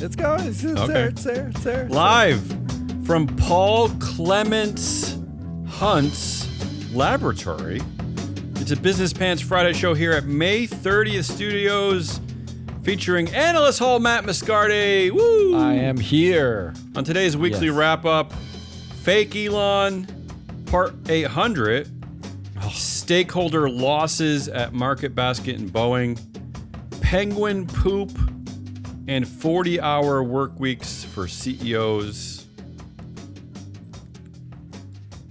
It's going. It's there. It's there. It's there. Live from Paul Clements Hunt's laboratory. It's a Business Pants Friday show here at May 30th Studios, featuring Analyst Hall Matt Moscardi. Woo! I am here. On today's weekly wrap-up, Fake Elon, Part 800, stakeholder losses at Market Basket and Boeing, penguin poop, and 40-hour work weeks for CEOs.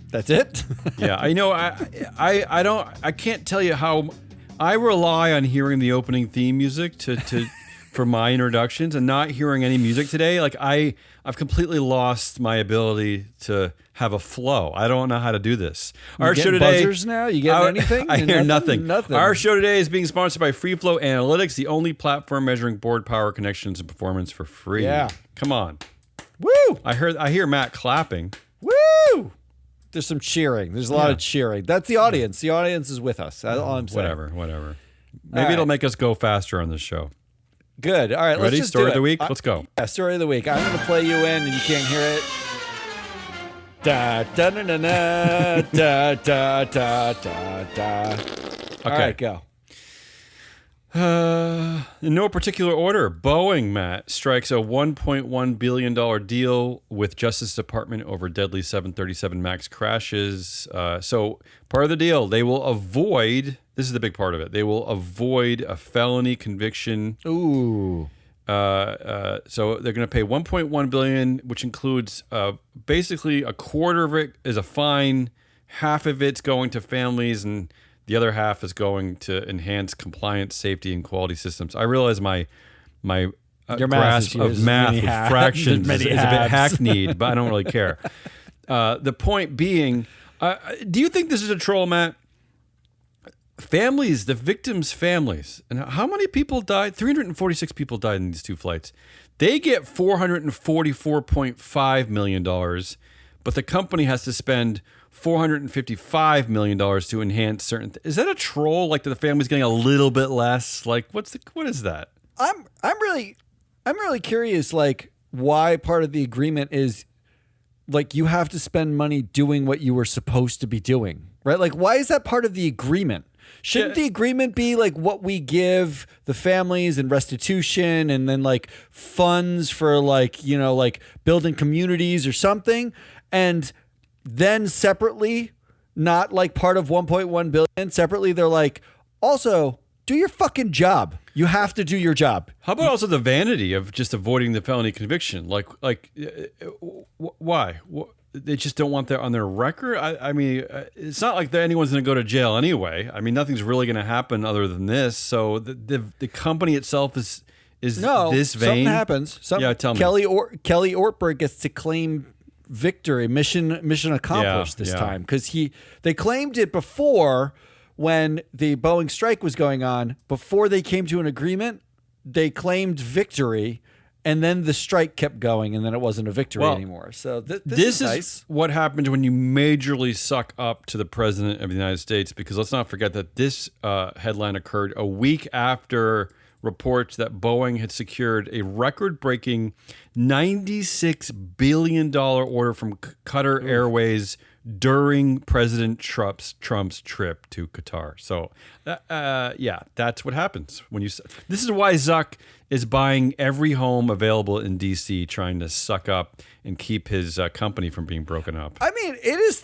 That's it? Yeah, I know. I can't tell you how I rely on hearing the opening theme music to for my introductions, and not hearing any music today. Like I've completely lost my ability to have a flow. I don't know how to do this. Our show today. Buzzers now? You getting anything? I hear nothing. Our show today is being sponsored by FreeFlow Analytics, the only platform measuring board power, connections, and performance for free. Yeah, come on. Woo! I hear Matt clapping. Woo! There's some cheering. There's a lot of cheering. That's the audience. The audience is with us. That's all I'm saying. Whatever. Maybe it'll make us go faster on this show. Good. All right, ready? Let's just Story do of the it. week? Let's go. Yeah, story of the week. I'm going to play you in, and you can't hear it. Da da da da da da da da da. Okay. All right, go. In no particular order, Boeing, Matt, strikes a $1.1 billion deal with Justice Department over deadly 737 MAX crashes. So part of the deal, they will avoid, this is the big part of it, they will avoid a felony conviction. Ooh. So they're going to pay $1.1 billion, which includes basically a quarter of it is a fine, half of it's going to families, and the other half is going to enhance compliance, safety, and quality systems. I realize my grasp of math with fractions is a bit hackneyed, but I don't really care. The point being, do you think this is a troll, Matt? Families, the victims' families, and how many people died? 346 people died in these two flights. They get $444.5 million, but the company has to spend $455 million to enhance certain. Is that a troll? Like the family's getting a little bit less? Like what is that? I'm really curious. Like why part of the agreement is like you have to spend money doing what you were supposed to be doing, right? Like why is that part of the agreement? Shouldn't the agreement be like what we give the families and restitution, and then like funds for like, you know, like building communities or something, and then separately, not like part of 1.1 billion, separately they're like, also do your fucking job. You have to do your job. How about also the vanity of just avoiding the felony conviction? Why? They just don't want that on their record? I mean, it's not like anyone's going to go to jail anyway. I mean, nothing's really going to happen other than this. So the company itself is this vain. Something happens. Tell me. Kelly Ortberg gets to claim victory, mission accomplished this time, because they claimed it before when the Boeing strike was going on. Before they came to an agreement, they claimed victory. And then the strike kept going, and then it wasn't a victory anymore. So this is nice. What happens when you majorly suck up to the president of the United States, because let's not forget that this headline occurred a week after reports that Boeing had secured a record-breaking $96 billion order from Qatar Airways during President Trump's trip to Qatar. So, that's what happens when you. This is why Zuck is buying every home available in D.C., trying to suck up and keep his company from being broken up. I mean, it is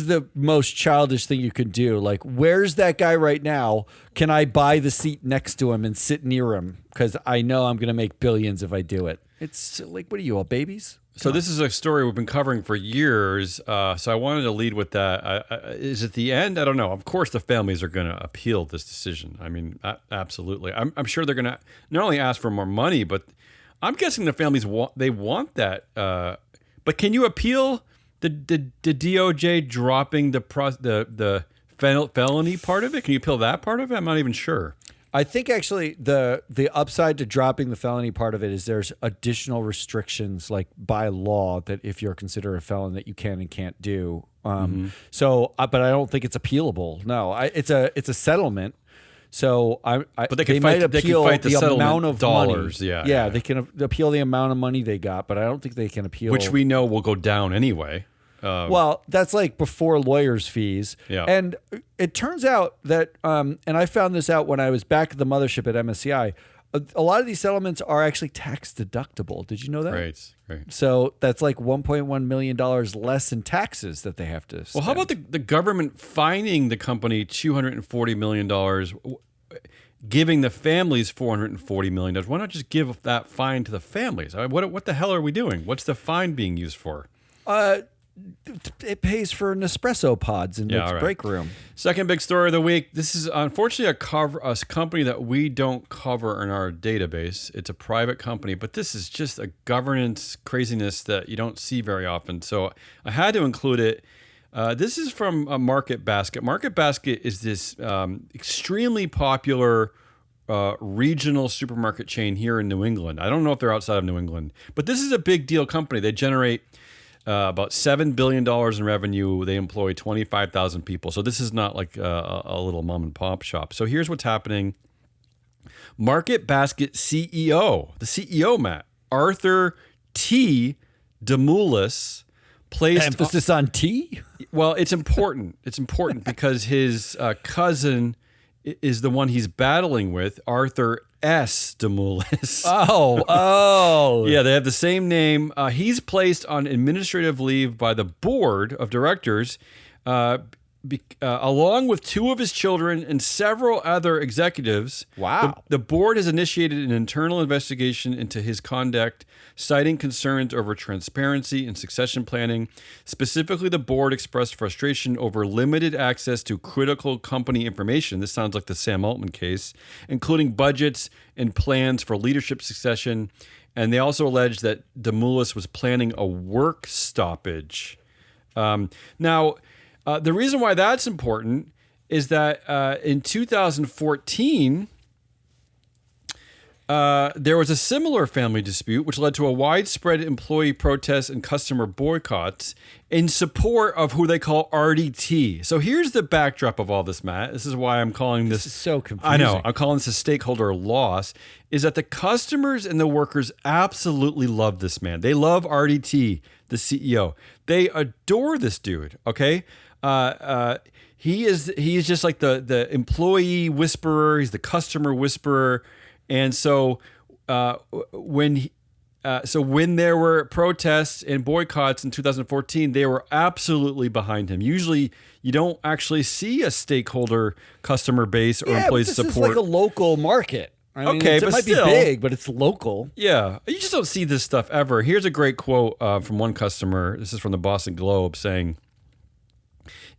the most childish thing you can do. Like, where's that guy right now? Can I buy the seat next to him and sit near him? Because I know I'm going to make billions if I do it. It's like, what are you, all babies? So this is a story we've been covering for years. So I wanted to lead with that. Is it the end? I don't know. Of course, the families are going to appeal this decision. I mean, absolutely. I'm sure they're going to not only ask for more money, but I'm guessing the families want that. But can you appeal the DOJ dropping the felony part of it? Can you appeal that part of it? I'm not even sure. I think actually the upside to dropping the felony part of it is there's additional restrictions, like by law, that if you're considered a felon that you can and can't do. So, but I don't think it's appealable. No, it's a settlement. So But they they can might fight. They can appeal fight the settlement amount of dollars. money. Yeah. They can appeal the amount of money they got, but I don't think they can appeal. Which we know will go down anyway. Well, that's like before lawyers' fees. Yeah. And it turns out that, and I found this out when I was back at the mothership at MSCI, a lot of these settlements are actually tax deductible. Did you know that? Right. So that's like $1.1 million less in taxes that they have to spend. Well, how about the government fining the company $240 million, giving the families $440 million? Why not just give that fine to the families? What the hell are we doing? What's the fine being used for? It pays for Nespresso pods in the break room. Second big story of the week. This is unfortunately a company that we don't cover in our database. It's a private company, but this is just a governance craziness that you don't see very often. So I had to include it. This is from Market Basket. Market Basket is this extremely popular regional supermarket chain here in New England. I don't know if they're outside of New England, but this is a big deal company. They generate about $7 billion in revenue. They employ 25,000 people. So this is not like a little mom and pop shop. So here's what's happening. Market Basket CEO, the CEO, Matt, Arthur T. Demoulas, placed emphasis on T? Well, it's important. It's important because his cousin is the one he's battling with, Arthur S. Demoulas. Oh. Yeah, they have the same name. He's placed on administrative leave by the board of directors, along with two of his children and several other executives. Wow. The board has initiated an internal investigation into his conduct, citing concerns over transparency and succession planning. Specifically, the board expressed frustration over limited access to critical company information. This sounds like the Sam Altman case, including budgets and plans for leadership succession. And they also alleged that Demoulas was planning a work stoppage. Now, the reason why that's important is that in 2014, there was a similar family dispute, which led to a widespread employee protests and customer boycotts in support of who they call RDT. So here's the backdrop of all this, Matt. This is why I'm calling this is so confusing. I know. I'm calling this a stakeholder loss, is that the customers and the workers absolutely love this man. They love RDT, the CEO. They adore this dude, okay? He is just like the employee whisperer. He's the customer whisperer. And so when there were protests and boycotts in 2014, they were absolutely behind him. Usually, you don't actually see a stakeholder customer base or employees support. This is like a local market. I mean, okay, it but might still, be big, but it's local. Yeah, you just don't see this stuff ever. Here's a great quote from one customer. This is from the Boston Globe saying,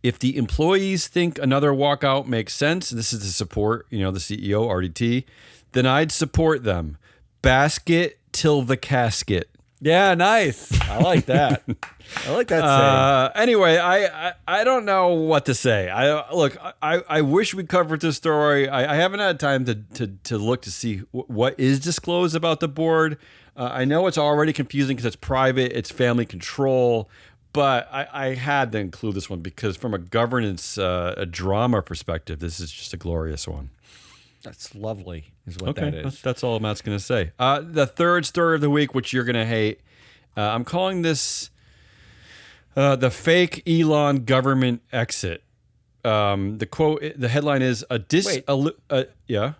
"If the employees think another walkout makes sense," this is to support, the CEO, RDT, "then I'd support them. Basket till the casket." Yeah, nice. I like that. I like that saying. Anyway, I don't know what to say. I wish we covered this story. I haven't had time to look to see what is disclosed about the board. I know it's already confusing because it's private, it's family control, but I had to include this one because from a governance, a drama perspective, this is just a glorious one. That's lovely, is what that is. That's all Matt's going to say. The third story of the week, which you're going to hate, I'm calling this the fake Elon government exit. The quote, the headline is yeah.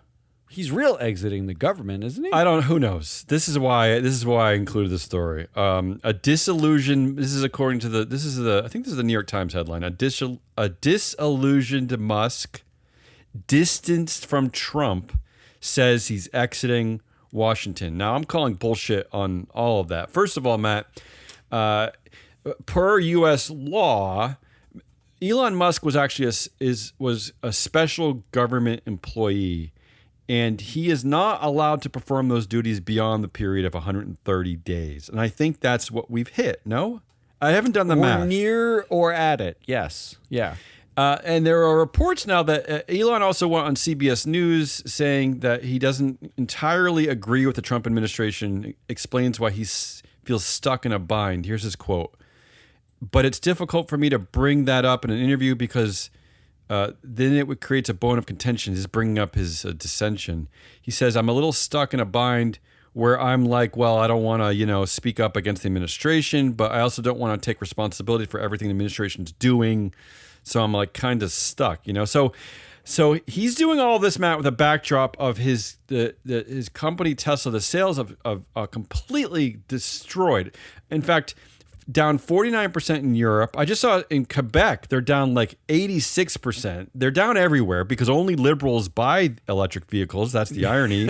He's real exiting the government, isn't he? Who knows? This is why I included this story. A disillusion. This is according to I think this is the New York Times headline. A disillusioned Musk, distanced from Trump, says he's exiting Washington. Now, I'm calling bullshit on all of that. First of all, Matt, per U.S. law, Elon Musk was actually a special government employee, and he is not allowed to perform those duties beyond the period of 130 days. And I think that's what we've hit. No? I haven't done the math. We're near or at it. Yes. Yeah. And there are reports now that Elon also went on CBS News saying that he doesn't entirely agree with the Trump administration, explains why he feels stuck in a bind. Here's his quote. "But it's difficult for me to bring that up in an interview because then it would create a bone of contention. He's bringing up his dissension. He says, I'm a little stuck in a bind where I'm like, well, I don't want to, speak up against the administration, but I also don't want to take responsibility for everything the administration's doing. So I'm like kind of stuck, So he's doing all this, Matt, with a backdrop of his company Tesla. The sales are completely destroyed. In fact, down 49% in Europe. I just saw in Quebec, they're down like 86%. They're down everywhere because only liberals buy electric vehicles. That's the irony.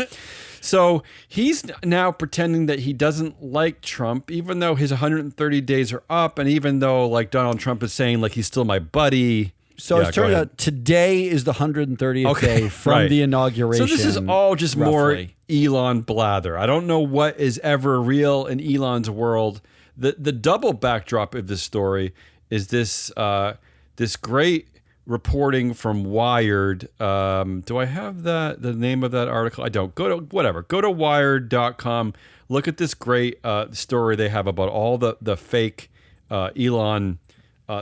So he's now pretending that he doesn't like Trump, even though his 130 days are up, and even though like Donald Trump is saying like he's still my buddy. So it's turned out today is the 130th day from the inauguration. So this is all just more Elon blather. I don't know what is ever real in Elon's world. The double backdrop of this story is this this great reporting from Wired. Do I have the name of that article? I don't. Go to wired.com. Look at this great story they have about all the fake Elon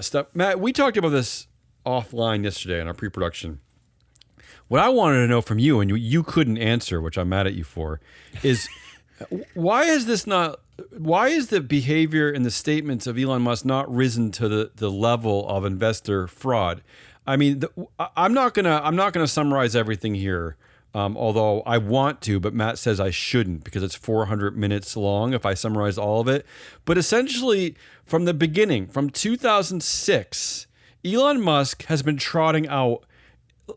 stuff. Matt, we talked about this offline yesterday in our pre-production. What I wanted to know from you, and you couldn't answer, which I'm mad at you for, is why is the behavior and the statements of Elon Musk not risen to the level of investor fraud? I mean, I'm not gonna summarize everything here, although I want to, but Matt says I shouldn't because it's 400 minutes long if I summarize all of it. But essentially, from the beginning, from 2006, Elon Musk has been trotting out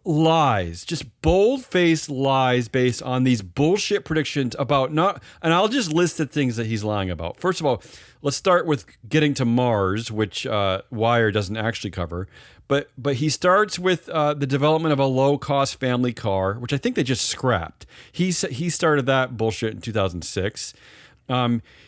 lies, just bold-faced lies based on these bullshit predictions about and I'll just list the things that he's lying about. First of all, let's start with getting to Mars, which Wire doesn't actually cover. But he starts with the development of a low-cost family car, which I think they just scrapped. He started that bullshit in 2006.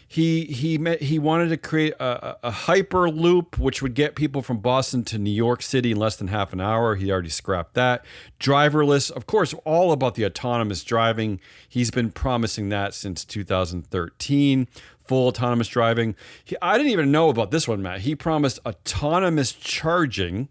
He wanted to create a hyperloop, which would get people from Boston to New York City in less than half an hour. He already scrapped that. Driverless, of course, all about the autonomous driving. He's been promising that since 2013. Full autonomous driving. I didn't even know about this one, Matt. He promised autonomous charging.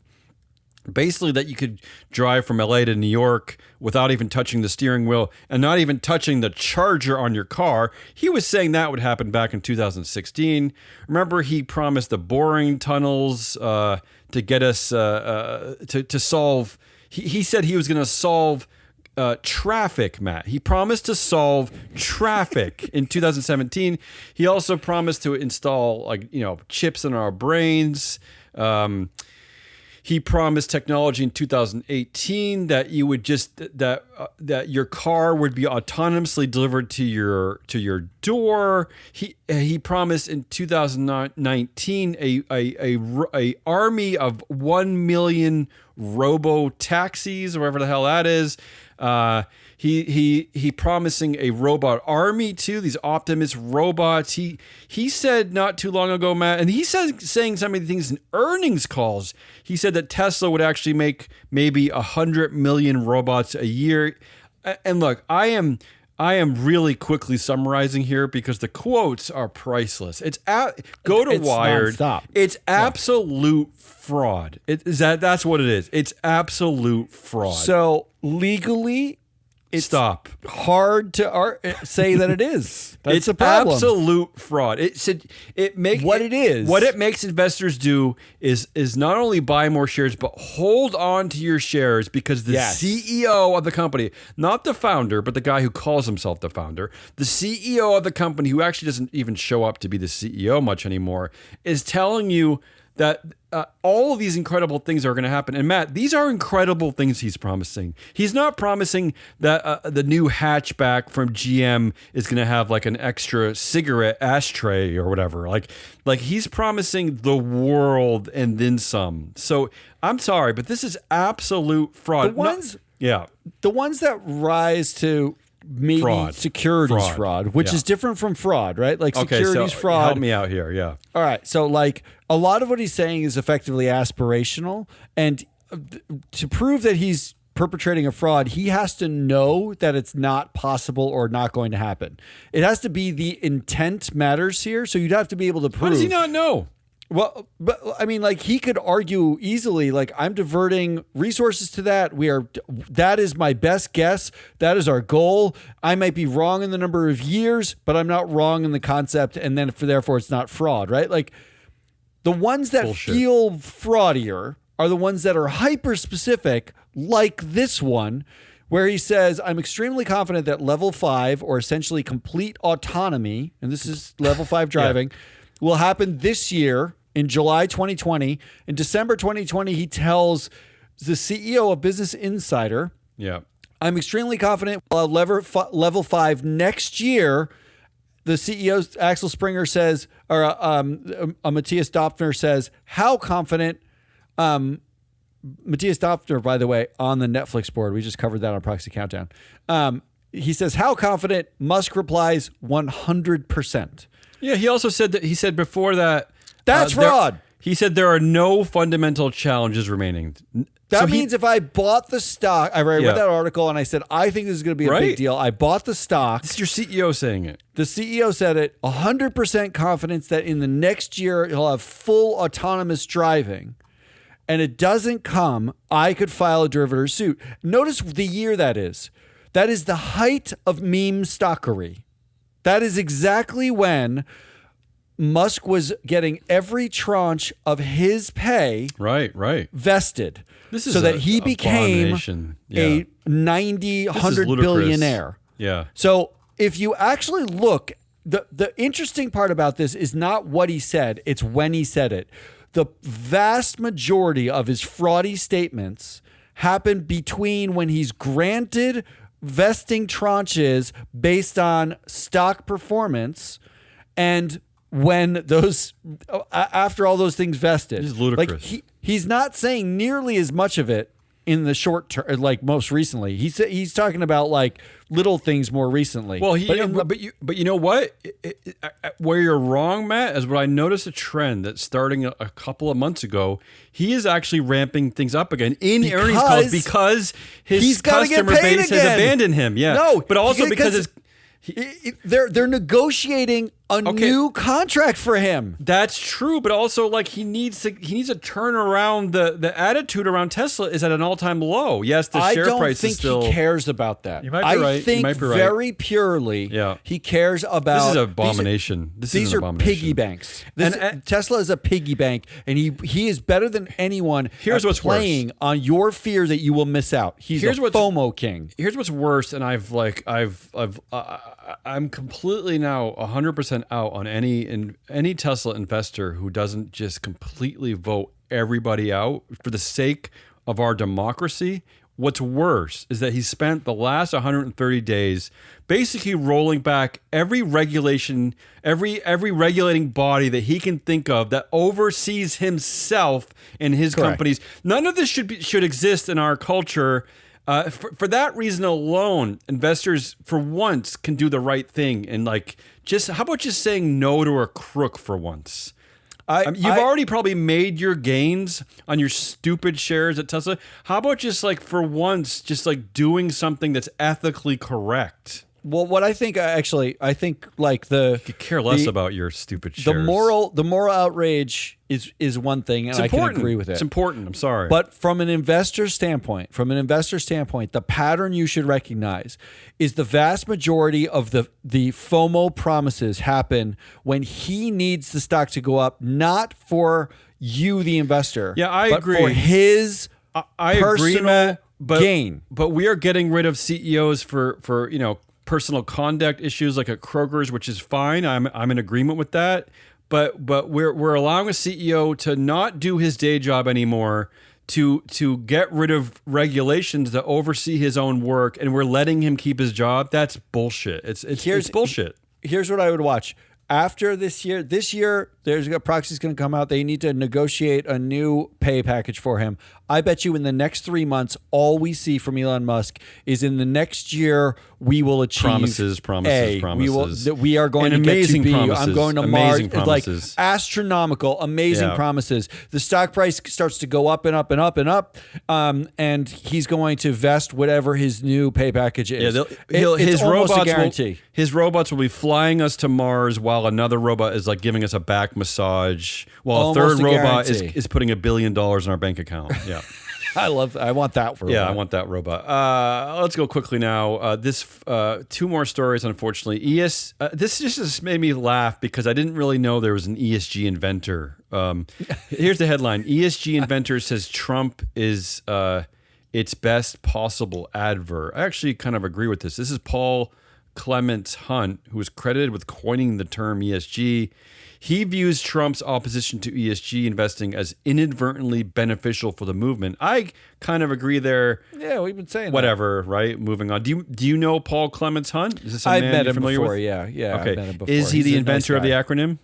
Basically, that you could drive from LA to New York without even touching the steering wheel and not even touching the charger on your car. He was saying that would happen back in 2016. Remember, he promised the boring tunnels to get us to solve. He said he was going to solve traffic, Matt. He promised to solve traffic in 2017. He also promised to install chips in our brains. He promised technology in 2018 that you would that your car would be autonomously delivered to your door. He promised in 2019 a army of 1 million robo taxis, whatever the hell that is. He promising a robot army too. These Optimus robots. He said not too long ago, Matt, and he said saying some of the things in earnings calls. He said that Tesla would actually make maybe 100 million robots a year. And look, I am really quickly summarizing here because the quotes are priceless. It's Wired. Nonstop. It's absolute fraud. That's what it is. It's absolute fraud. So legally, it's hard to say that it is. That's it's the problem. Absolute fraud. What it makes investors do is not only buy more shares, but hold on to your shares because the CEO of the company, not the founder, but the guy who calls himself the founder, the CEO of the company who actually doesn't even show up to be the CEO much anymore, is telling you that all of these incredible things are going to happen. And Matt, these are incredible things he's promising. He's not promising that the new hatchback from GM is going to have like an extra cigarette ashtray or whatever. Like he's promising the world and then some. So I'm sorry, but this is absolute fraud. The ones that rise to maybe securities fraud, which is different from fraud, right? Like securities fraud. Help me out here. Yeah. All right. So like a lot of what he's saying is effectively aspirational. And to prove that he's perpetrating a fraud, he has to know that it's not possible or not going to happen. It has to be the intent matters here. So you'd have to be able to prove. How does he not know? Well, but I mean, like he could argue easily, like I'm diverting resources to that. That is my best guess. That is our goal. I might be wrong in the number of years, but I'm not wrong in the concept. And then therefore it's not fraud, right? Like the ones that feel fraudier are the ones that are hyper specific, like this one, where he says, I'm extremely confident that level 5 or essentially complete autonomy, and this is level 5 driving, will happen this year in July 2020. In December 2020, he tells the CEO of Business Insider, I'm extremely confident we'll have level 5 next year. The CEO, Axel Springer, says, or Matthias Dopfner says, how confident? Matthias Dopfner, by the way, on the Netflix board. We just covered that on Proxy Countdown. He says, how confident? Musk replies, 100%. Yeah, he also said that, he said before that... That's fraud. He said there are no fundamental challenges remaining. That means if I bought the stock, I read that article and I said, I think this is going to be a big deal. I bought the stock. This is your CEO saying it. The CEO said it, 100% confidence that in the next year, he'll have full autonomous driving. And it doesn't come, I could file a derivative suit. Notice the year that is. That is the height of meme stockery. That is exactly when Musk was getting every tranche of his pay vested. This is so that he became a 90, 100 billionaire. Yeah. So if you actually look, the interesting part about this is not what he said, it's when he said it. The vast majority of his fraudy statements happen between when he's granted vesting tranches based on stock performance and when those, after all those things vested. This is ludicrous. Like he's not saying nearly as much of it in the short term, like most recently. He's talking about like little things more recently. Well, but you know what? Where you're wrong, Matt, is what I noticed a trend that's starting a couple of months ago. He is actually ramping things up again in earnings calls because his customer base has abandoned him. Yeah, no, but also because they're negotiating a new contract for him. That's true, but also like he needs to turn around the attitude around Tesla is at an all-time low. Yes, the share price is still. I don't think he cares about that. You might be right. I think very purely he cares about. This is an abomination. These are piggy banks. Tesla is a piggy bank, and he is better than anyone. Here's what's playing worse. On your fear that you will miss out. He's a FOMO king. Here's what's worse, and I'm completely now 100% out on any Tesla investor who doesn't just completely vote everybody out for the sake of our democracy. What's worse is that he spent the last 130 days basically rolling back every regulation, every regulating body that he can think of that oversees himself and his companies. None of this should exist in our culture. For that reason alone, investors for once can do the right thing and how about just saying no to a crook for once? You've already probably made your gains on your stupid shares at Tesla. How about just for once, just doing something that's ethically correct? Well, what I think I think you could care less about your stupid shares. The moral outrage is one thing, and I can agree with it. It's important. I'm sorry, but from an investor standpoint, the pattern you should recognize is the vast majority of the FOMO promises happen when he needs the stock to go up, not for you, the investor. Yeah, I agree. For his personal gain. But we are getting rid of CEOs for personal conduct issues like at Kroger's, which is fine. I'm in agreement with that. But we're allowing a CEO to not do his day job anymore, to get rid of regulations that oversee his own work, and we're letting him keep his job. That's bullshit. It's bullshit. Here's what I would watch. After this year, there's a proxy's going to come out. They need to negotiate a new pay package for him. I bet you in the next 3 months, all we see from Elon Musk is in the next year, we will achieve promises. We are going to get to B. Promises. I'm going to amazing Mars. Promises. Astronomical, amazing promises. The stock price starts to go up and up and up and up. And he's going to vest whatever his new pay package is. His robots will be flying us to Mars while another robot is giving us a back back massage, while Almost a third a robot guarantee. is putting $1 billion in our bank account. Yeah. I want that for Yeah, I want that robot. Let's go quickly now. Two more stories, unfortunately. This just made me laugh because I didn't really know there was an ESG inventor. Here's the headline. ESG inventor says Trump is its best possible advert. I actually kind of agree with this. This is Paul Clements Hunt, who is credited with coining the term ESG. He views Trump's opposition to ESG investing as inadvertently beneficial for the movement. I kind of agree there. Yeah, we've been saying whatever, right? Moving on. Do you know Paul Clements Hunt? Is this a I've man met you're him familiar before. with? Yeah. Okay. I've met him before. Is he He's the a inventor nice of the guy. acronym?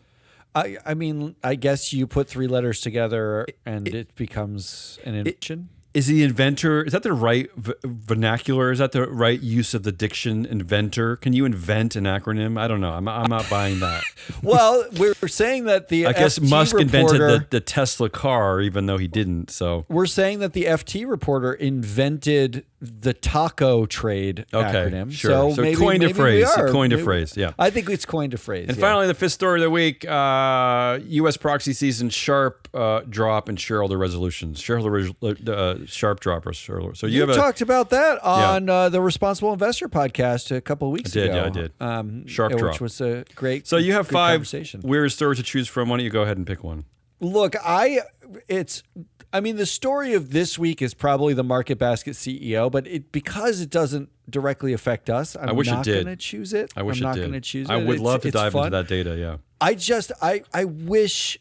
I mean, I guess you put 3 letters together and it becomes an invention. Is the inventor, is that the right vernacular? Is that the right use of the diction, inventor? Can you invent an acronym? I don't know. I'm not buying that. Well, we're saying that the I guess FT Musk reporter, invented the Tesla car, even though he didn't. So we're saying that the FT reporter invented the taco trade acronym. Sure. So maybe, coined a maybe phrase. we are. It coined a Maybe- phrase, yeah. I think it's coined a phrase. And yeah. finally, the fifth story of the week, U.S. proxy season sharp drop in shareholder resolutions. Sharp drop. So you have talked about that on the Responsible Investor podcast a couple of weeks ago. Yeah, I did. Sharp drop. Which was a great So you have good 5 conversation. weird stories to choose from. Why don't you go ahead and pick one? Look, I mean, the story of this week is probably the Market Basket CEO, but because it doesn't directly affect us, I'm wish it not did. going to choose it. I wish I'm it not did. going to choose it. I would love to It's dive fun. into that data, yeah. I wish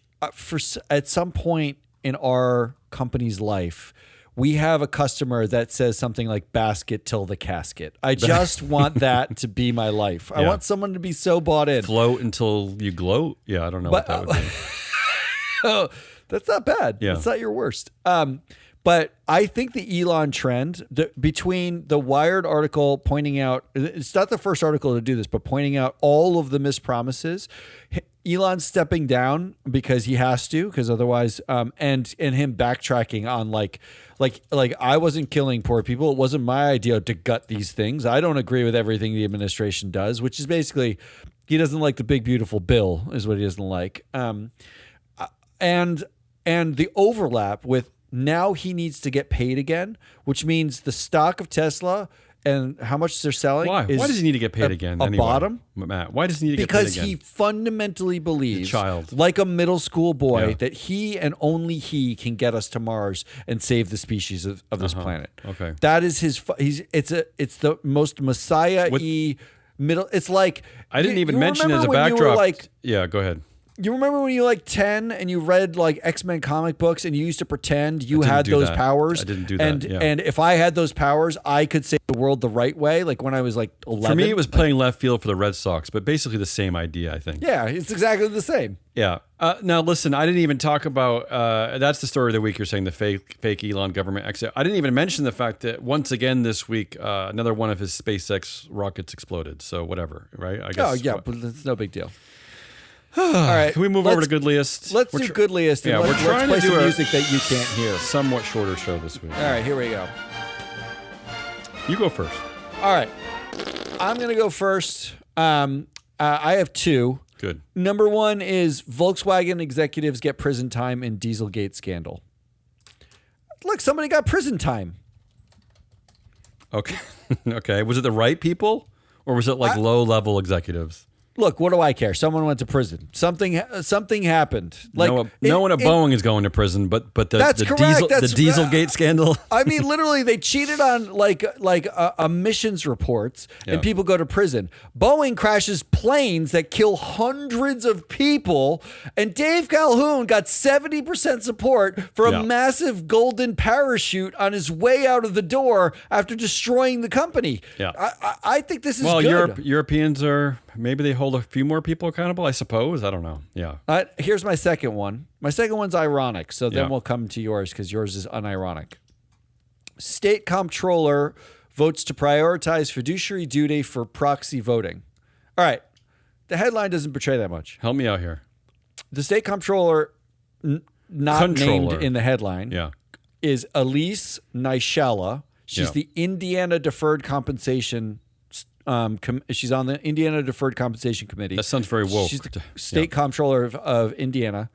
at some point in our company's life, we have a customer that says something like basket till the casket. I just want that to be my life. I Yeah. want someone to be so bought in. Float until you gloat? Yeah, I don't know what that would be. Oh, that's not bad. Yeah. That's not your worst. But I think the Elon trend between the Wired article pointing out, it's not the first article to do this, but pointing out all of the mispromises, Elon stepping down because he has to, because otherwise, and him backtracking on like I wasn't killing poor people. It wasn't my idea to gut these things. I don't agree with everything the administration does, which is basically he doesn't like the big beautiful bill is what he doesn't like. And the overlap with now he needs to get paid again, which means the stock of Tesla and how much they're selling. Why? Is Why does he need to get paid again? A anyway? bottom? Matt, why does he need to get Because paid again? he fundamentally believes, child. like a middle school boy, Yeah. that he and only he can get us to Mars and save the species of this planet. Okay. That is his. It's the most Messiah-y middle. It's like I didn't even you mention as a remember when you were, backdrop. like, Yeah, go ahead. you remember when you were like 10 and you read like X-Men comic books and you used to pretend you didn't had do those that. powers? I didn't do that, And yeah. and if I had those powers, I could save the world the right way. Like when I was like 11. For me, it was playing left field for the Red Sox, but basically the same idea, I think. Yeah, it's exactly the same. Yeah. Now, listen, I didn't even talk about, that's the story of the week. You're saying the fake Elon government exit. I didn't even mention the fact that once again this week, another one of his SpaceX rockets exploded. So whatever, right? I guess. Oh yeah, but it's no big deal. All right, Can we move over to Good List? Let's do Good List. And yeah, let's we're trying play to do some a music that you can't hear. somewhat shorter show this week. All right, here we go. You go first. All right, I'm gonna go first. I have 2. Good. Number 1 is Volkswagen executives get prison time in Dieselgate scandal. Look, somebody got prison time. Okay. Okay. Was it the right people or was it like low-level executives? Look, what do I care? Someone went to prison. Something happened. Like no one at Boeing is going to prison, but the That's correct. the Dieselgate scandal. I mean, literally, they cheated on like emissions reports, and Yeah. people go to prison. Boeing crashes planes that kill hundreds of people, and Dave Calhoun got 70% support for Yeah. a massive golden parachute on his way out of the door after destroying the company. Yeah. I think this is Well, good. Europeans are maybe they hold a few more people accountable. I suppose. I don't know. Yeah. Here's my second one. My second one's ironic, so then Yeah. we'll come to yours because yours is unironic. State comptroller votes to prioritize fiduciary duty for proxy voting. All right. The headline doesn't portray that much. Help me out here. The state comptroller, not Controller. named in the headline, Yeah. is Elise Nishala. She's Yeah. the Indiana Deferred Compensation She's on the Indiana Deferred Compensation Committee. That sounds very woke. She's the state comptroller of Indiana.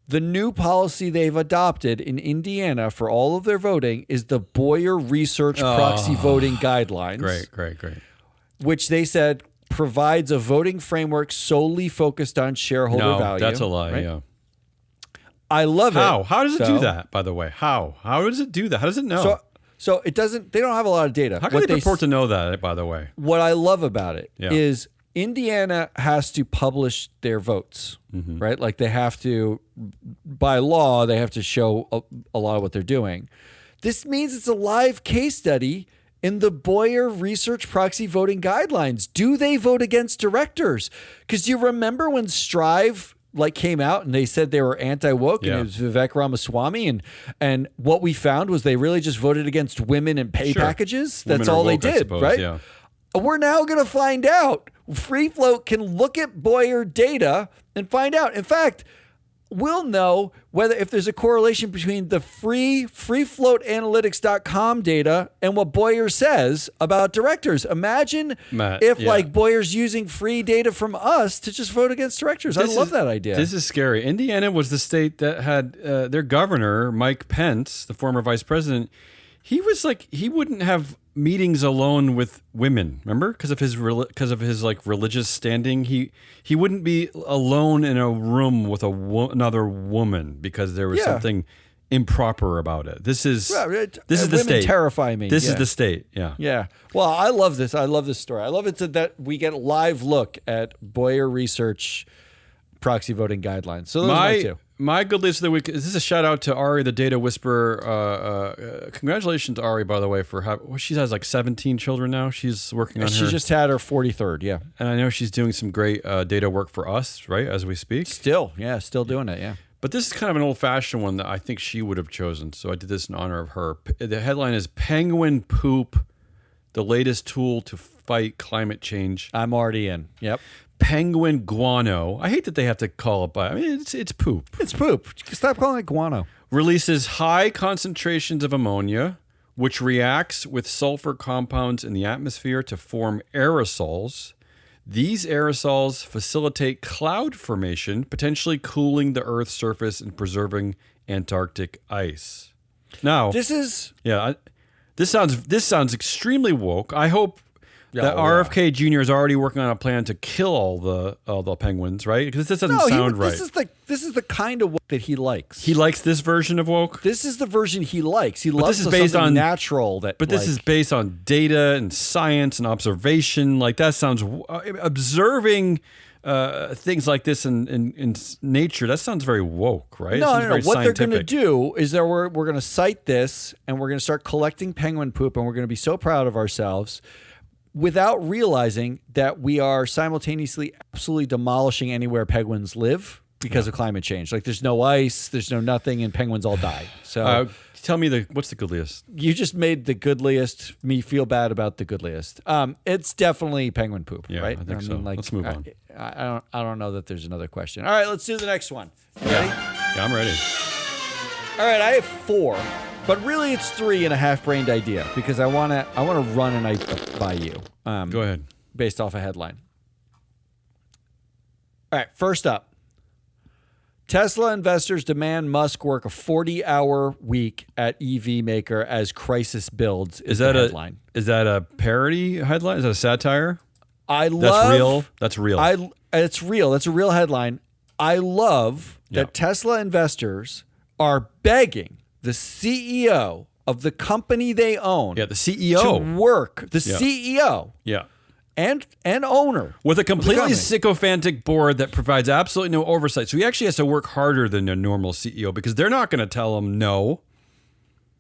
The new policy they've adopted in Indiana for all of their voting is the Boyer Research Proxy Voting Guidelines. Great. Which they said provides a voting framework solely focused on shareholder value. That's a lie, right? yeah. I love it. How does it do that, by the way? How does it do that? How does it know? So it doesn't, they don't have a lot of data. How can they purport to know that, by the way? What I love about it is Indiana has to publish their votes, right? Like they have to, by law, they have to show a lot of what they're doing. This means it's a live case study in the Boyer Research Proxy Voting Guidelines. Do they vote against directors? Because you remember when Strive came out and they said they were anti-woke and it was Vivek Ramaswamy and what we found was they really just voted against women and pay packages. That's all they did, suppose, right? Yeah. We're now going to find out. Free Float can look at Boyer data and find out. In fact, we'll know if there's a correlation between the freefloatanalytics.com data and what Boyer says about directors. Imagine if Boyer's using free data from us to just vote against directors. I love that idea. This is scary. Indiana was the state that had their governor, Mike Pence, the former vice president. He was he wouldn't have meetings alone with women, remember? Because of his religious standing, he wouldn't be alone in a room with another woman because there was something improper about it. This is the state. Terrify me. This is the state. Yeah. Yeah. Well, I love this. I love this story. I love it that we get a live look at Boyer Research Proxy Voting Guidelines. So those are my two. My good list of the week. This is a shout out to Ari, the data whisperer. Congratulations, Ari, by the way, for she has 17 children now. She's working on She just had her 43rd, yeah. And I know she's doing some great data work for us, right, as we speak. Still doing it, yeah. But this is kind of an old-fashioned one that I think she would have chosen, so I did this in honor of her. The headline is Penguin Poop, the latest tool to fight climate change. I'm already in, yep. Penguin guano. I hate that they have to call it by. I mean, it's poop. It's poop. Stop calling it guano. Releases high concentrations of ammonia, which reacts with sulfur compounds in the atmosphere to form aerosols. These aerosols facilitate cloud formation, potentially cooling the Earth's surface and preserving Antarctic ice. Now, this sounds extremely woke. I hope that RFK Jr. is already working on a plan to kill all the penguins, right? Because this doesn't sound right. This is the kind of woke that he likes. He likes this version of woke. This is the version he likes. He loves something natural. This is based on data and science and observation. That sounds observing things like this in nature. That sounds very woke, right? No. What they're going to do is that we're going to cite this and we're going to start collecting penguin poop and we're going to be so proud of ourselves, without realizing that we are simultaneously absolutely demolishing anywhere penguins live because of climate change. There's no ice, there's no nothing, and penguins all die. So tell me what's the goodliest? You just made the goodliest me feel bad about the goodliest. It's definitely penguin poop, right? I think so. Let's move on. I don't know that there's another question. All right, let's do the next one. You ready? Yeah, I'm ready. All right, I have 4. But really, it's 3 and a half-brained idea because I want to run an idea by you. Go ahead. Based off a headline. All right, first up. Tesla investors demand Musk work a 40-hour week at EV maker as crisis builds. Is that the headline? Is that a parody headline? Is that a satire? That's real. That's real. It's real. That's a real headline. I love that Tesla investors are begging the CEO of the company they own. Yeah, the CEO. To work. The CEO. Yeah. And owner. With a completely sycophantic board that provides absolutely no oversight. So he actually has to work harder than a normal CEO because they're not going to tell him no.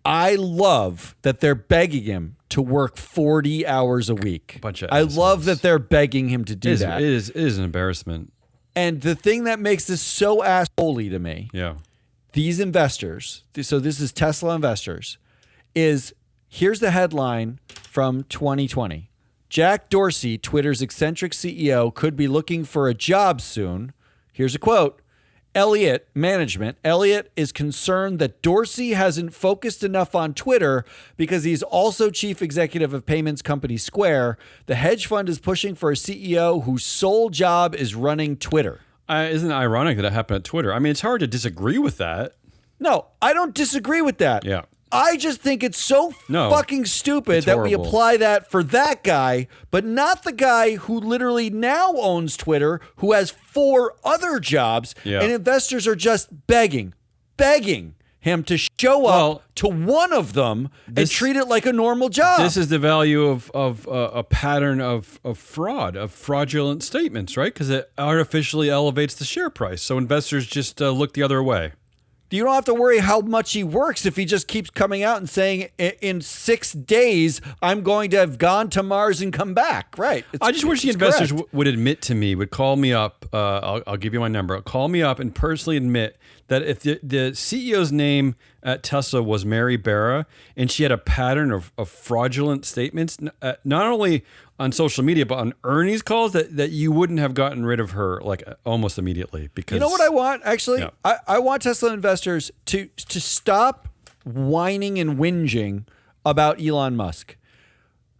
I love that they're begging him to work 40 hours a week. I love that they're begging him to do that. It is an embarrassment. And the thing that makes this so assholey to me. Yeah. These investors, so this is Tesla investors, here's the headline from 2020. Jack Dorsey, Twitter's eccentric CEO, could be looking for a job soon. Here's a quote. Elliott Management. Elliott is concerned that Dorsey hasn't focused enough on Twitter because he's also chief executive of payments company Square. The hedge fund is pushing for a CEO whose sole job is running Twitter. Isn't it ironic that it happened at Twitter? I mean, it's hard to disagree with that. No, I don't disagree with that. Yeah. I just think it's so fucking stupid that we apply that for that guy, but not the guy who literally now owns Twitter, who has 4 other jobs, and investors are just begging him to show up to one of them and treat it like a normal job. This is the value of a pattern of fraud, of fraudulent statements, right? Because it artificially elevates the share price. So investors just look the other way. You don't have to worry how much he works if he just keeps coming out and saying, in 6 days, I'm going to have gone to Mars and come back. Right. I just wish the investors would admit to me, would call me up. I'll give you my number. Call me up and personally admit that if the CEO's name at Tesla was Mary Barra and she had a pattern of fraudulent statements, not only on social media, but on earnings calls, that you wouldn't have gotten rid of her like almost immediately. Because you know what I want, actually? Yeah. I want Tesla investors to stop whining and whinging about Elon Musk.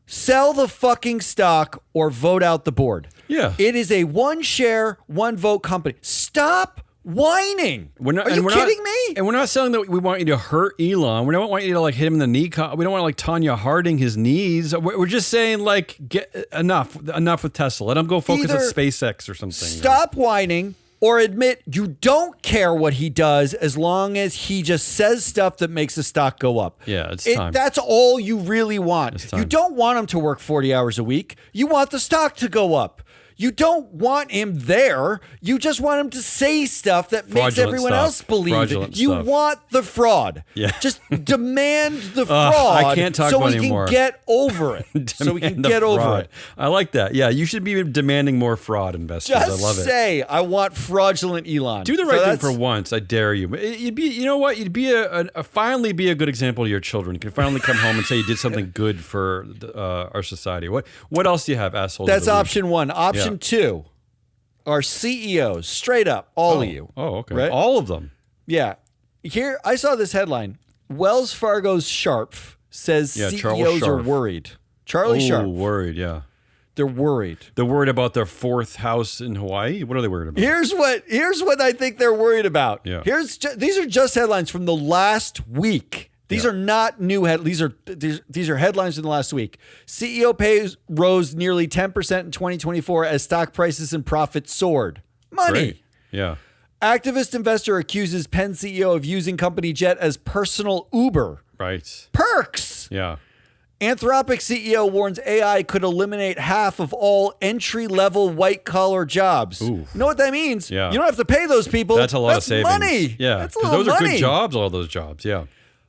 Sell the fucking stock or vote out the board. Yeah. It is a 1 share, 1 vote company. Stop whining. Are you kidding me? And we're not saying that we want you to hurt Elon. We don't want you to like hit him in the knee. We don't want to like Tanya Harding his knees. We're just saying like get enough with Tesla. Let him go focus on SpaceX or something. Stop whining or admit you don't care what he does as long as he just says stuff that makes the stock go up. Yeah, it's time. That's all you really want. You don't want him to work 40 hours a week. You want the stock to go up. You don't want him there. You just want him to say stuff that makes everyone else believe it. You want the fraud. Yeah. Just demand the fraud. I can't talk about it anymore. So we can get over it. So we can get over it. I like that. Yeah, you should be demanding more fraud, investors. I love it. Just say, I want fraudulent Elon. Do the right thing for once. I dare you. You'd be, you know what? You'd be finally be a good example to your children. You can finally come home and say you did something good for our society. What else do you have, assholes? That's option 1. Option 2 are CEOs, straight up, all of you. Oh, okay. Right? All of them. Yeah. Here, I saw this headline. Wells Fargo's Sharp says CEOs are worried. Charlie Sharp. Worried, yeah. They're worried. They're worried about their 4th house in Hawaii? What are they worried about? Here's what I think they're worried about. Yeah. These are just headlines from the last week. These are not new these are headlines from the last week. CEO pays rose nearly 10% in 2024 as stock prices and profits soared. Money. Great. Yeah. Activist investor accuses Penn CEO of using company jet as personal Uber. Right. Perks. Yeah. Anthropic CEO warns AI could eliminate half of all entry-level white-collar jobs. Ooh. You know what that means? Yeah. You don't have to pay those people. That's a lot of savings. Money. Yeah. That's a lot of money. Those are good jobs, all those jobs. Yeah.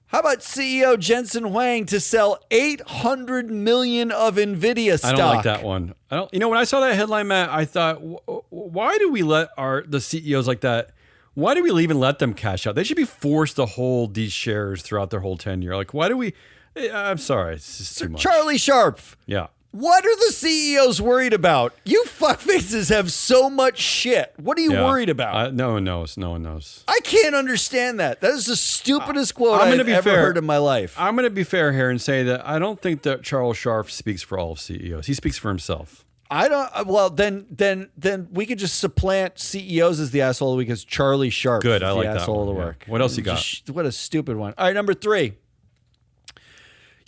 How about CEO Jensen Huang to sell 800 million of Nvidia stock? I don't like that one. You know, when I saw that headline, Matt, I thought, why do we let the CEOs like that? Why do we even let them cash out? They should be forced to hold these shares throughout their whole tenure. Like, why do we? I'm sorry, it's just too much. Charlie Sharp. Yeah. What are the CEOs worried about? You fuckfaces have so much shit. What are you worried about? No one knows. No one knows. I can't understand that. That is the stupidest quote I've ever heard in my life. I'm going to be fair here and say that I don't think that Charles Sharp speaks for all of CEOs. He speaks for himself. I don't. Well, then we could just supplant CEOs as the asshole because Charlie Sharp is I like the that asshole one. of the work. What else you got? What a stupid one. All right, number 3.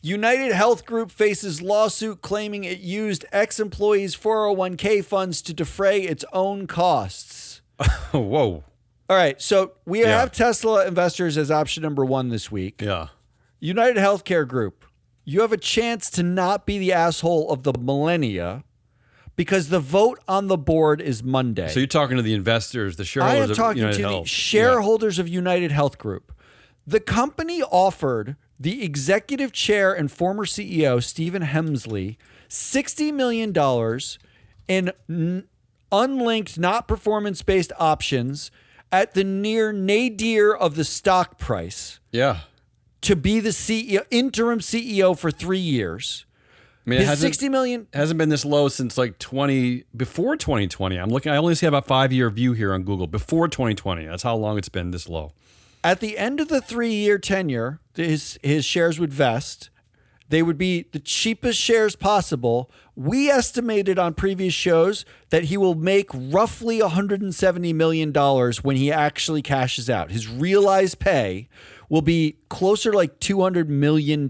United Health Group faces lawsuit claiming it used ex-employees' 401k funds to defray its own costs. Whoa. All right, so we have Tesla investors as option number 1 this week. Yeah. United Healthcare Group, you have a chance to not be the asshole of the millennia because the vote on the board is Monday. So you're talking to the investors, the shareholders of United Health. I am talking to the shareholders of United Health Group. The company offered the executive chair and former CEO, Stephen Hemsley, $60 million in unlinked, not performance-based options at the near nadir of the stock price. Yeah. To be the CEO, interim CEO for 3 years. I mean, His 60 million hasn't been this low since like before 2020. I only see about a 5-year view here on Google. Before 2020, that's how long it's been this low. At the end of the 3-year tenure, his shares would vest. They would be the cheapest shares possible. We estimated on previous shows that he will make roughly $170 million when he actually cashes out. His realized pay will be closer to like $200 million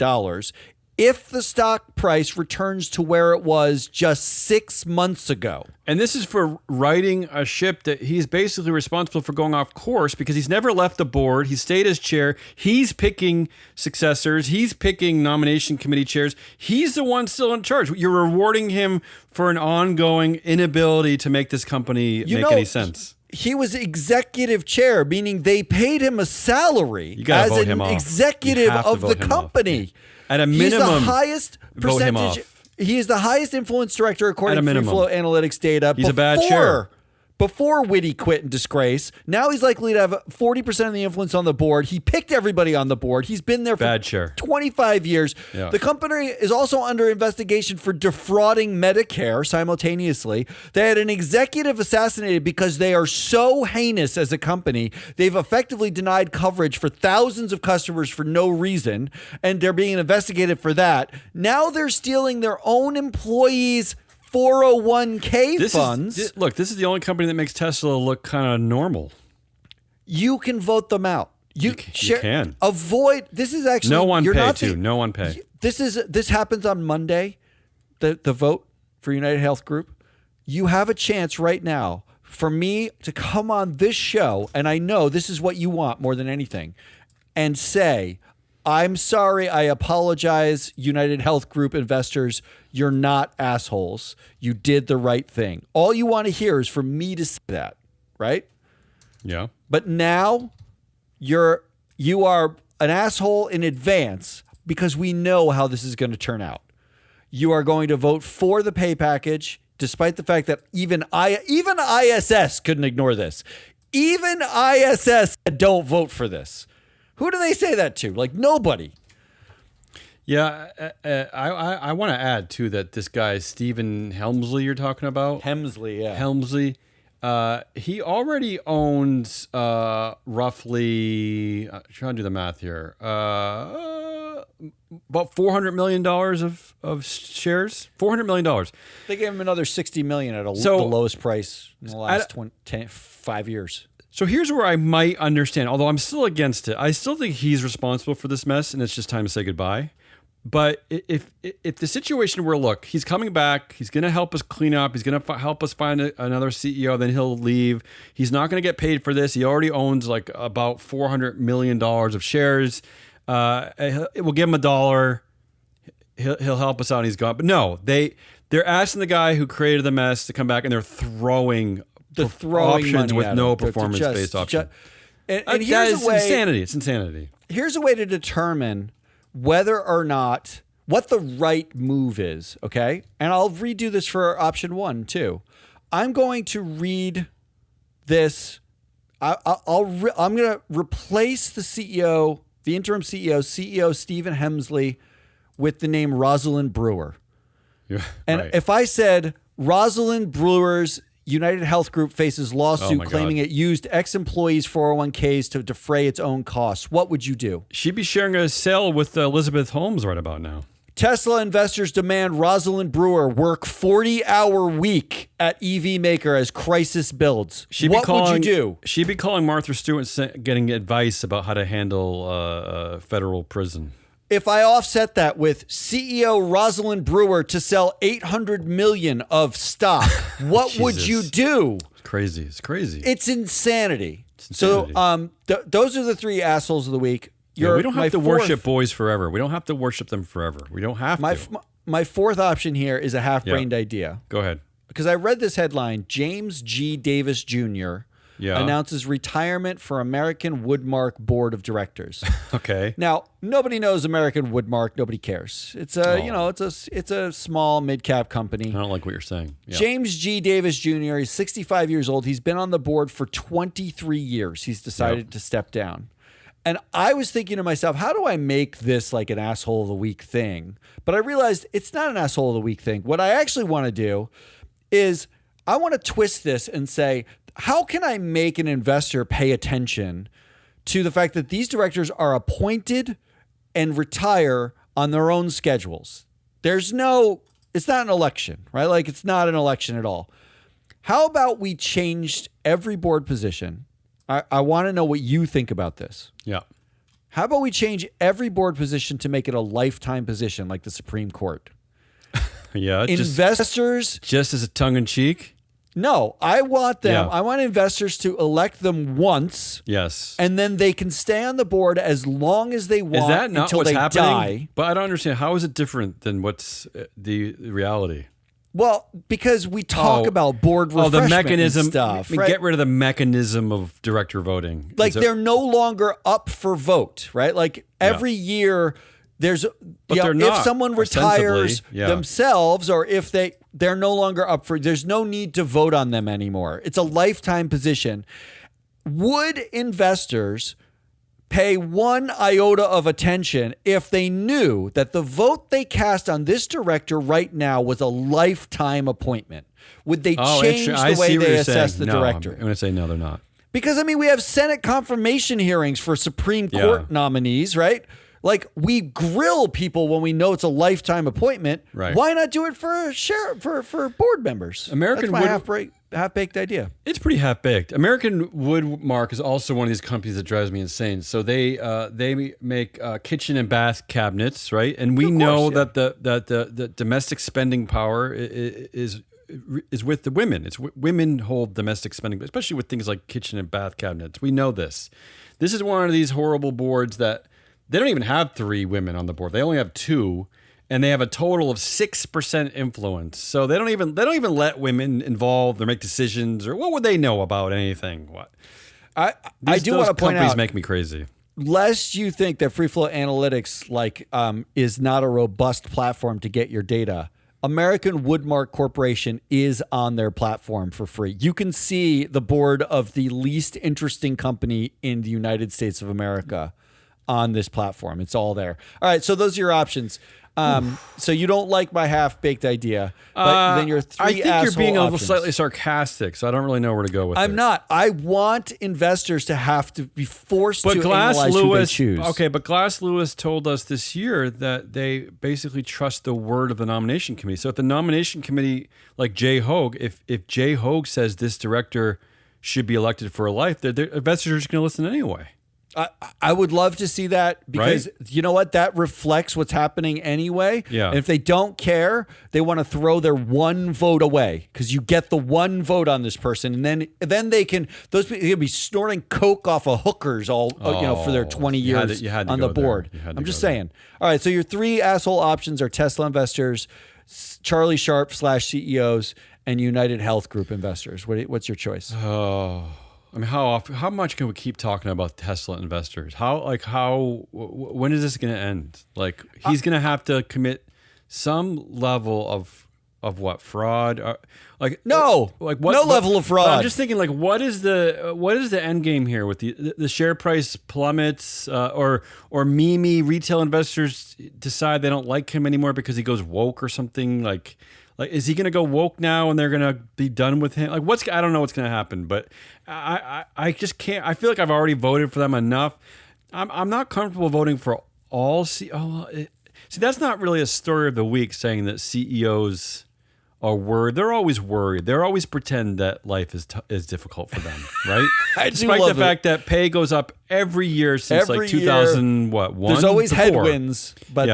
if the stock price returns to where it was just 6 months ago. And this is for riding a ship that he's basically responsible for going off course because he's never left the board. He stayed as chair. He's picking successors. He's picking nomination committee chairs. He's the one still in charge. You're rewarding him for an ongoing inability to make this company make any sense. He was executive chair, meaning they paid him a salary as an executive of the company. At a minimum, he's the highest percentage. He is the highest influence director according to Free Flow Analytics data. He's a bad chair. Before Whitty quit in disgrace, now he's likely to have 40% of the influence on the board. He picked everybody on the board. He's been there for 25 years. Yeah. The company is also under investigation for defrauding Medicare simultaneously. They had an executive assassinated because they are so heinous as a company. They've effectively denied coverage for thousands of customers for no reason, and they're being investigated for that. Now they're stealing their own employees' 401k funds. This is the only company that makes Tesla look kind of normal. You can vote them out. You can avoid. This is actually no one pay too. No one pay. This happens on Monday. The vote for United Health Group. You have a chance right now for me to come on this show, and I know this is what you want more than anything, and say, I'm sorry, I apologize, United Health Group investors. You're not assholes. You did the right thing. All you want to hear is for me to say that, right? Yeah. But now you are an asshole in advance because we know how this is going to turn out. You are going to vote for the pay package, despite the fact that even ISS couldn't ignore this. Even ISS don't vote for this. Who do they say that to? Like nobody. Yeah, I want to add too that this guy Stephen Helmsley you're talking about. Hemsley, yeah. Helmsley. He already owns roughly. Trying to do the math here. About $400 million of shares. $400 million. They gave him another $60 million at the lowest price in the last 5 years. So here's where I might understand, although I'm still against it. I still think he's responsible for this mess, and it's just time to say goodbye. But if the situation where, look, he's coming back, he's going to help us clean up, he's going to help us find another CEO, then he'll leave. He's not going to get paid for this. He already owns like about $400 million of shares. We'll give him $1. He'll help us out, and he's gone. But no, they're asking the guy who created the mess to come back, and they're throwing options with no performance-based option. And here's a way, insanity. It's insanity. Here's a way to determine whether or not what the right move is. Okay, and I'll redo this for option 1 too. I'm going to read this. I'm going to replace the CEO, the interim CEO Stephen Hemsley, with the name Rosalind Brewer. Yeah, and right. if I said Rosalind Brewer's United Health Group faces lawsuit claiming it used ex-employees' 401ks to defray its own costs, what would you do? She'd be sharing a cell with Elizabeth Holmes right about now. Tesla investors demand Rosalind Brewer work 40-hour week at EV maker as crisis builds. What would you do? She'd be calling Martha Stewart getting advice about how to handle federal prison. If I offset that with CEO Rosalind Brewer to sell 800 million of stock, what would you do? It's crazy. It's crazy. It's insanity. So those are the 3 assholes of the week. We don't have to worship boys forever. We don't have to worship them forever. We don't have to. My fourth option here is a half-brained idea. Go ahead. Because I read this headline, James G. Davis Jr. Announces retirement for American Woodmark Board of Directors. Okay. Now, nobody knows American Woodmark. Nobody cares. It's it's a small mid-cap company. I don't like what you're saying. Yeah. James G. Davis Jr. He's 65 years old. He's been on the board for 23 years. He's decided to step down. And I was thinking to myself, how do I make this like an asshole of the week thing? But I realized it's not an asshole of the week thing. What I actually want to do is I want to twist this and say, how can I make an investor pay attention to the fact that these directors are appointed and retire on their own schedules? It's not an election, right? Like it's not an election at all. How about we changed every board position? I want to know what you think about this. Yeah. How about we change every board position to make it a lifetime position like the Supreme Court? Yeah. Investors. Just as a tongue in cheek? No, I want them. Yeah. I want investors to elect them once. Yes. And then they can stay on the board as long as they want Is that not until what's they happening? die. But I don't understand. How is it different than what's the reality? Well, because we talk about board refreshment the mechanism and stuff. I mean, Right? get rid of the mechanism of director voting. Like they're no longer up for vote, right? Like every year there's they're not, if someone retires ostensibly. Yeah. themselves or if they're no longer up for, there's no need to vote on them anymore. It's a lifetime position. Would investors pay one iota of attention if they knew that the vote they cast on this director right now was a lifetime appointment? Would they change the way they assess the director? I'm going to say no, they're not. Because, I mean, we have Senate confirmation hearings for Supreme Court nominees, right? Like, we grill people when we know it's a lifetime appointment. Right. Why not do it for for board members? American That's my half-baked idea. It's pretty half-baked. American Woodmark is also one of these companies that drives me insane. So they make kitchen and bath cabinets, right? And we know that the domestic spending power is with the women. It's women hold domestic spending, especially with things like kitchen and bath cabinets. We know this. This is one of these horrible boards that they don't even have 3 women on the board. They only have 2, and they have a total of 6% influence. So they don't even let women involved or make decisions, or what would they know about anything? What? I do want to point out, make me crazy. Lest you think that free flow analytics is not a robust platform to get your data, American Woodmark Corporation is on their platform for free. You can see the board of the least interesting company in the United States of America on this platform. It's all there. All right, so those are your options. So you don't like my half-baked idea, but then your 3 I think you're being a little slightly sarcastic, so I don't really know where to go with it. I'm not. I want investors to have to be forced to analyze who they choose. Okay, but Glass Lewis told us this year that they basically trust the word of the nomination committee. So if the nomination committee, like Jay Hogue, if Jay Hogue says this director should be elected for a life, the investors are just going to listen anyway. I would love to see that because you know what? That reflects what's happening anyway. Yeah. And if they don't care, they want to throw their one vote away because you get the one vote on this person, and then they can those people can be snorting coke off of hookers for their 20 years on the board. I'm just saying. All right, so your 3 asshole options are Tesla investors, Charlie Sharp /CEOs, and United Health Group investors. What's your choice? Oh. I mean, how much can we keep talking about Tesla investors? When is this going to end? Like, he's going to have to commit some level of what, fraud? No level of fraud. I'm just thinking, like, what is the end game here with the share price plummets, or Mimi retail investors decide they don't like him anymore because he goes woke or something like. Like, is he going to go woke now and they're going to be done with him? Like, I don't know what's going to happen, but I just can't. I feel like I've already voted for them enough. I'm not comfortable voting for all CEOs. See, that's not really a story of the week saying that CEOs are worried. They're always worried. They're always pretend that life is difficult for them, right? Despite the fact that pay goes up every year since like 2001. There's always headwinds, but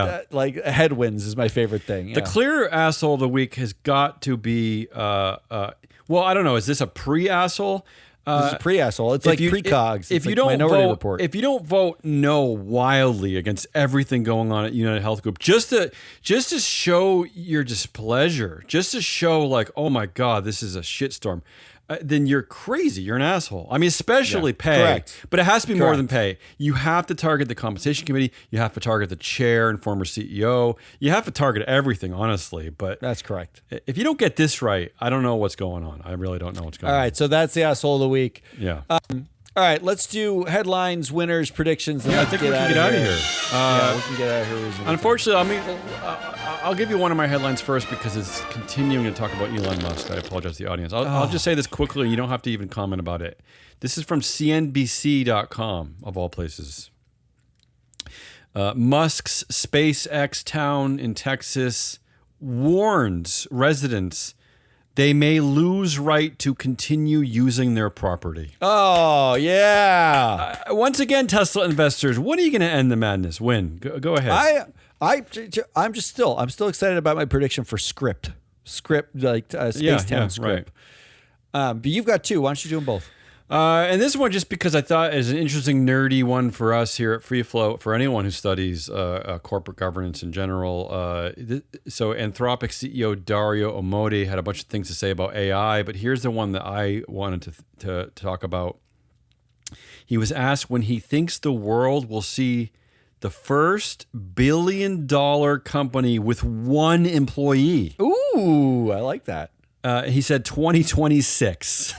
headwinds is my favorite thing. Yeah. The clear asshole of the week has got to be, well, I don't know. Is this a pre-asshole? This is pre-asshole. It's like precogs. If you don't vote, if you don't vote no wildly against everything going on at United Health Group, just to show your displeasure, just to show like, oh my God, this is a shitstorm, then you're crazy. You're an asshole. I mean, especially pay. Correct. But it has to be more than pay. You have to target the compensation committee. You have to target the chair and former CEO. You have to target everything, honestly. But that's correct. If you don't get this right, I don't know what's going on. I really don't know what's going on. All right, so that's the asshole of the week. Yeah. All right, let's do headlines, winners, predictions. And Yeah, I let's think we can get out of here. Yeah, we can get out of here. Reasonably. Unfortunately, I'll give you one of my headlines first because it's continuing to talk about Elon Musk. I apologize to the audience. I'll just say this quickly. You don't have to even comment about it. This is from CNBC.com, of all places. Musk's SpaceX town in Texas warns residents they may lose right to continue using their property. Oh, yeah. Once again, Tesla investors, when are you going to end the madness? When? Go ahead. I'm still excited about my prediction for Script, Space Town Script. Right. But you've got two. Why don't you do them both? And this one, just because I thought is an interesting, nerdy one for us here at Free Flow, for anyone who studies corporate governance in general. So Anthropic CEO Dario Amodei had a bunch of things to say about AI, but here's the one that I wanted to talk about. He was asked when he thinks the world will see the first billion-dollar company with one employee. Ooh, I like that. He said 2026.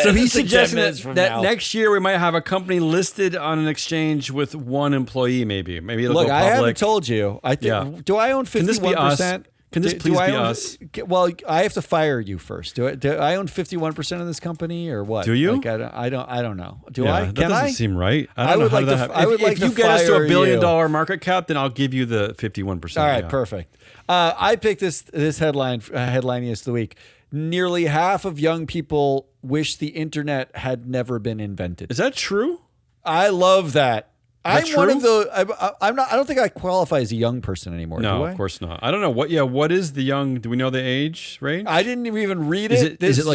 So he's suggesting that next year we might have a company listed on an exchange with one employee, maybe. Maybe it'll go public. I haven't told you. I think. Yeah. Do I own 51%? Can this be us? Can this please be us? Well, I have to fire you first. Do I own 51% of this company or what? Do you? Like, I don't know. Do yeah, I? That doesn't seem right. I would like to. If you get us to $1 billion market cap, then I'll give you the 51%. All right, perfect. I picked this headline headline of the week. Nearly half of young people wish the internet had never been invented. Is that true? I love that. I'm true? one of the. I'm not. I don't think I qualify as a young person anymore. No, do I? Of course not. I don't know what. Yeah, what is the young? Do we know the age range? I didn't even read it. Is it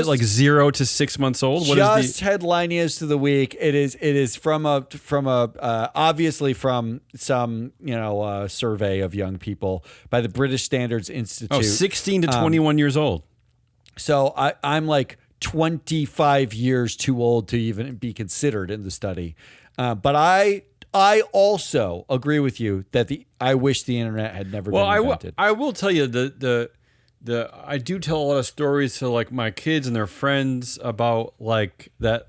like 0 to 6 months old? What just is the headline news of the week? It is from a obviously from some survey of young people by the British Standards Institute. Oh, 16 to 21 years old. So I'm like 25 years too old to even be considered in the study. But I also agree with you that I wish the internet had never been invented. I will tell you I do tell a lot of stories to like my kids and their friends about like that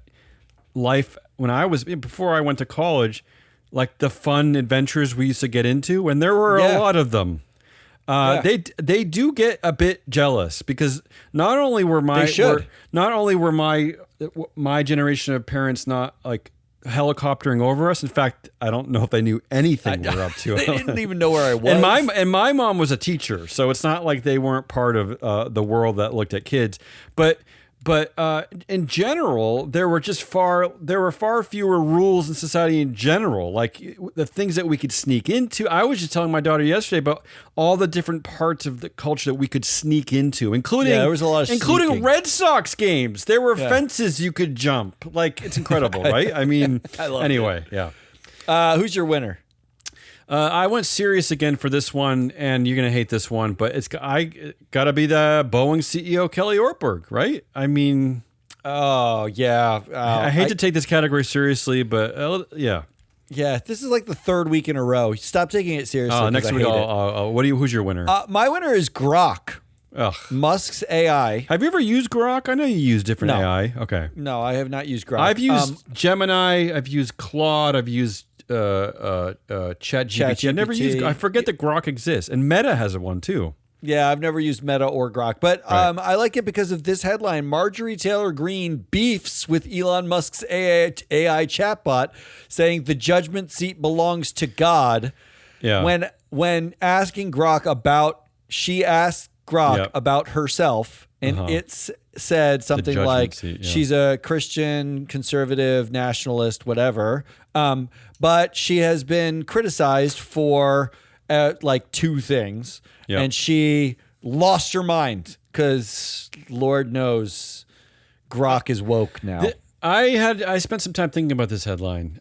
life before I went to college, like the fun adventures we used to get into, and there were a lot of them. They do get a bit jealous because not only were my generation of parents not like helicoptering over us. In fact, I don't know if they knew anything we're up to. They didn't even know where I was. And my mom was a teacher, so it's not like they weren't part of the world that looked at kids. But in general, there were far fewer rules in society in general, like the things that we could sneak into. I was just telling my daughter yesterday about all the different parts of the culture that we could sneak into, including there was a lot of including sneaking. Red Sox games. There were fences you could jump. Like, it's incredible, right? I mean, anyway, who's your winner? I went serious again for this one, and you're going to hate this one, but I got to be the Boeing CEO, Kelly Ortberg, right? I mean... Oh, yeah. I hate to take this category seriously, but yeah. Yeah, this is like the third week in a row. Stop taking it seriously. Next week, who's your winner? My winner is Grok. Ugh. Musk's AI. Have you ever used Grok? I know you use different AI. Okay. No, I have not used Grok. I've used Gemini. I've used Claude. I've used ChatGPT. I've never used. I forget that Grok exists, and Meta has one too. Yeah, I've never used Meta or Grok, but I like it because of this headline: Marjorie Taylor Greene beefs with Elon Musk's AI chatbot, saying the judgment seat belongs to God. Yeah. When asking Grok she asked Grok about herself, and it's said something like she's a Christian, conservative, nationalist, whatever. But she has been criticized for like two things, and she lost her mind because Lord knows Grok is woke now. I spent some time thinking about this headline.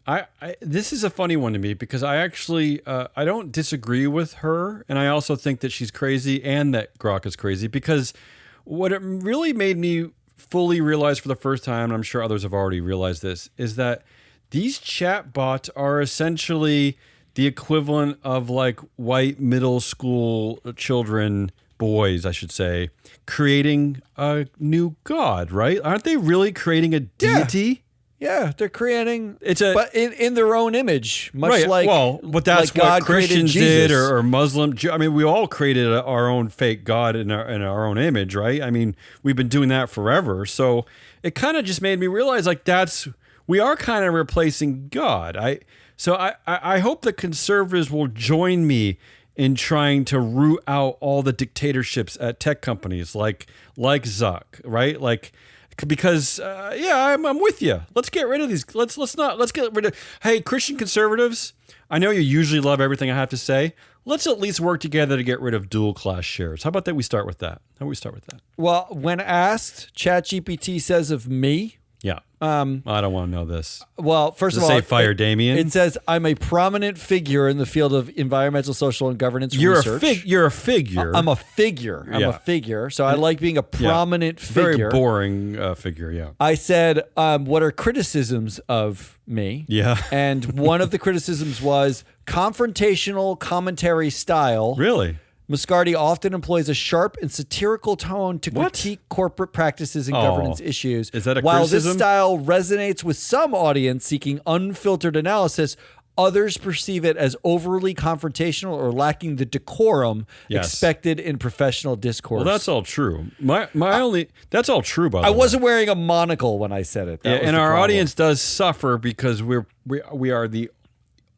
This is a funny one to me because I actually I don't disagree with her, and I also think that she's crazy and that Grok is crazy, because what it really made me fully realize for the first time, and I'm sure others have already realized this, is that these chat bots are essentially the equivalent of like white middle school children, boys, I should say, creating a new god, right? Aren't they really creating a deity? Yeah, they're creating It's but in their own image, much like but that's like God what Christians created did, Jesus. or Muslim. I mean, we all created our own fake God in our own image, right? I mean, we've been doing that forever. So it kind of just made me realize, like, we are kind of replacing God. I hope the conservatives will join me in trying to root out all the dictatorships at tech companies like Zuck, right? Like. Because I'm with you. Let's get rid of these. Let's get rid of. Hey, Christian conservatives, I know you usually love everything I have to say. Let's at least work together to get rid of dual class shares. How about that? We start with that. Well, when asked, ChatGPT says of me. Yeah. I don't want to know this. Well, first of all, say fire Damien. It says I'm a prominent figure in the field of environmental, social, and governance research. You're a figure. I'm a figure. I'm a figure. So I like being a prominent Very figure. boring figure. Yeah. I said, what are criticisms of me? Yeah. And one of the criticisms was confrontational commentary style. Really? Muscardi often employs a sharp and satirical tone to critique corporate practices and governance issues. Is that a While criticism? this style resonates with some audience seeking unfiltered analysis, others perceive it as overly confrontational or lacking the decorum expected in professional discourse. Well, that's all true. That's all true, by the way. I wasn't wearing a monocle when I said it. And our audience does suffer because we are the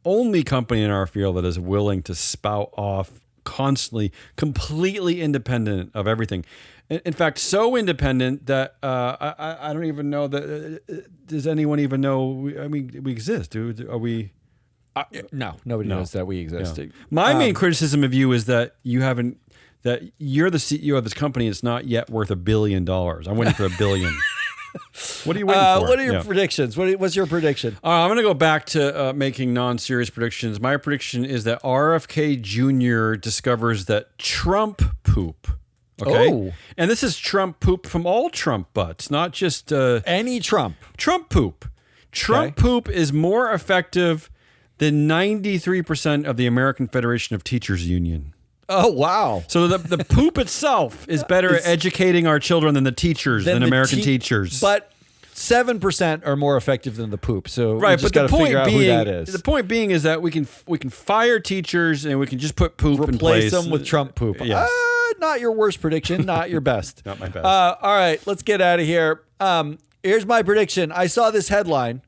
only company in our field that is willing to spout off constantly, completely independent of everything. In fact, so independent that I don't even know that. Does anyone even know? I mean, we exist. Are we? No, nobody knows that we exist. Yeah. My main criticism of you is that that you're the CEO of this company. It's not yet worth $1 billion. I'm waiting for $1 billion. What are you waiting for? What are your predictions? What's your prediction? I'm going to go back to making non-serious predictions. My prediction is that RFK Jr. discovers that Trump poop. Okay. Oh. And this is Trump poop from all Trump butts, not just Any Trump. Trump poop. Trump poop is more effective than 93% of the American Federation of Teachers Union. Oh, wow. So the poop itself is better at educating our children than the teachers, than American teachers. But 7% are more effective than the poop. So we just but got to figure out who that is. The point being is that we can fire teachers and we can just put poop in place. Replace them with Trump poop. Yes. Not your worst prediction, not your best. Not my best. All right, let's get out of here. Here's my prediction. I saw this headline.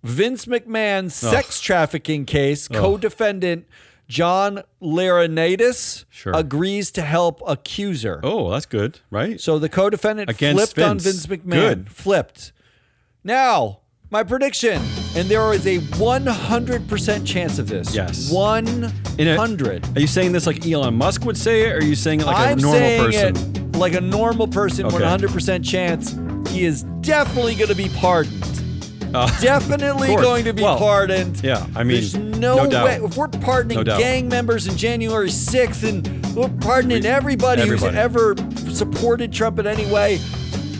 Vince McMahon's sex trafficking case, co-defendant John Laurinaitis agrees to help accuser. Oh, that's good, right? So the co-defendant Against flipped on Vince. Vince McMahon. Good. Flipped. Now, my prediction, and there is a 100% chance of this. Yes. 100. Are you saying this like Elon Musk would say it, or are you saying it like I'm a normal saying person? it like a normal person, Okay. 100% chance. He is definitely going to be pardoned. Definitely of course. going to be pardoned. Yeah, I mean, there's no doubt. way. If we're pardoning No doubt. gang members in January 6th and we're pardoning everybody who's ever supported Trump in any way,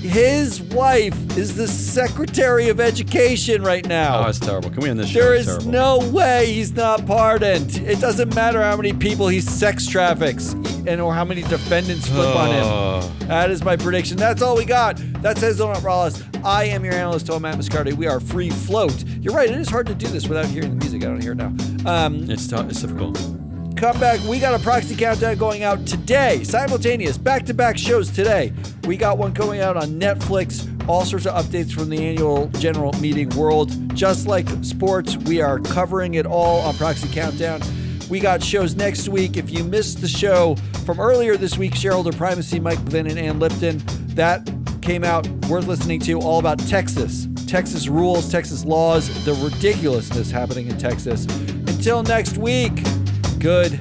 his wife is the Secretary of Education right now. Oh, it's terrible. Can we end this show? There It's is terrible. no way he's not pardoned. It doesn't matter how many people he sex traffics or how many defendants flip on him. That is my prediction. That's all we got. That says Donut Rollins. I am your analyst, Matt Muscardi. We are free float. You're right. It is hard to do this without hearing the music. I don't hear it now. It's difficult. Come back. We got a proxy countdown going out today. Simultaneous back-to-back shows today. We got one going out on Netflix. All sorts of updates from the annual general meeting world. Just like sports, we are covering it all on Proxy Countdown. We got shows next week. If you missed the show from earlier this week, Shareholder Primacy, Mike Levin and Ann Lipton, that came out, worth listening to, all about Texas. Texas rules, Texas laws, the ridiculousness happening in Texas. Until next week, good